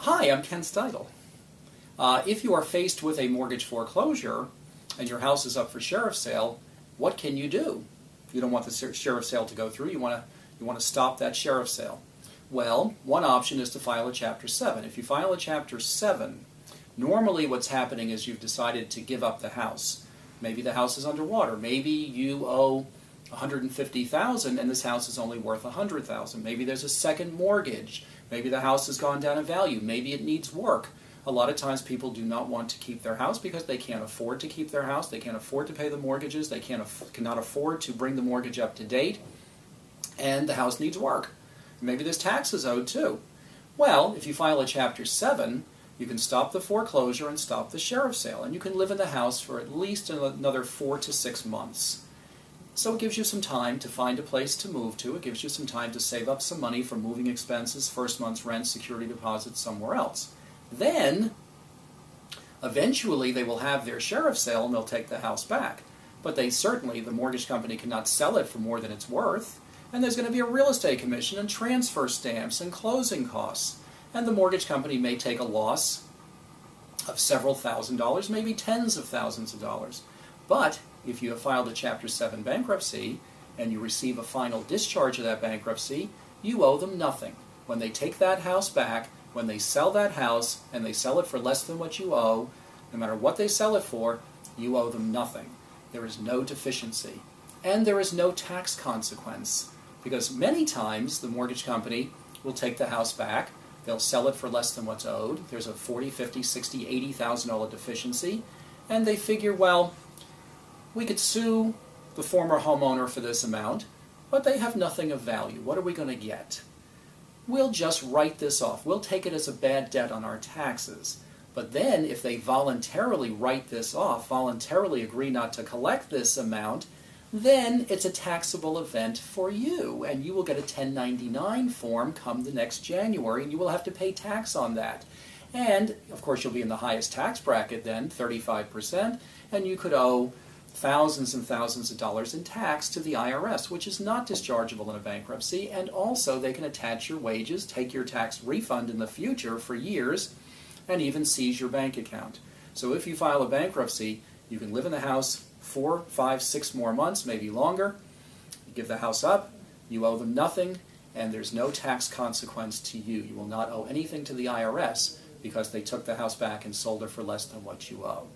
Hi, I'm Ken Steidl. If you are faced with a mortgage foreclosure and your house is up for sheriff's sale, what can you do? You don't want the sheriff's sale to go through. You want to stop that sheriff's sale. Well, one option is to file a Chapter 7. If you file a Chapter 7, normally what's happening is you've decided to give up the house. Maybe the house is underwater. Maybe you owe $150,000 and this house is only worth $100,000. Maybe there's a second mortgage. Maybe the house has gone down in value. Maybe it needs work. A lot of times people do not want to keep their house because they can't afford to keep their house. They can't afford to pay the mortgages. They cannot afford to bring the mortgage up to date. And the house needs work. Maybe there's taxes owed too. Well, if you file a Chapter 7, you can stop the foreclosure and stop the sheriff's sale. And you can live in the house for at least another 4 to 6 months. So it gives you some time to find a place to move to. It gives you some time to save up some money for moving expenses, first month's rent, security deposits somewhere else. Then, eventually they will have their sheriff's sale and they'll take the house back. But the mortgage company cannot sell it for more than it's worth. And there's going to be a real estate commission and transfer stamps and closing costs. And the mortgage company may take a loss of several $1,000s, maybe tens of thousands of dollars. But if you have filed a Chapter 7 bankruptcy and you receive a final discharge of that bankruptcy, you owe them nothing. When they take that house back, when they sell that house and they sell it for less than what you owe, no matter what they sell it for, you owe them nothing. There is no deficiency. And there is no tax consequence. Because many times the mortgage company will take the house back, they'll sell it for less than what's owed, there's a $40,000, $50,000, $60,000, $80,000 deficiency, and they figure, well, we could sue the former homeowner for this amount, but they have nothing of value. What are we going to get? We'll just write this off. We'll take it as a bad debt on our taxes. But then if they voluntarily write this off, voluntarily agree not to collect this amount, then it's a taxable event for you, and you will get a 1099 form come the next January, and you will have to pay tax on that. And, of course, you'll be in the highest tax bracket then, 35%, and you could owe thousands and thousands of dollars in tax to the IRS, which is not dischargeable in a bankruptcy, and also they can attach your wages, take your tax refund in the future for years, and even seize your bank account. So if you file a bankruptcy, you can live in the house 4, 5, 6 more months, maybe longer. You give the house up, you owe them nothing, and there's no tax consequence to you. You will not owe anything to the IRS because they took the house back and sold it for less than what you owe.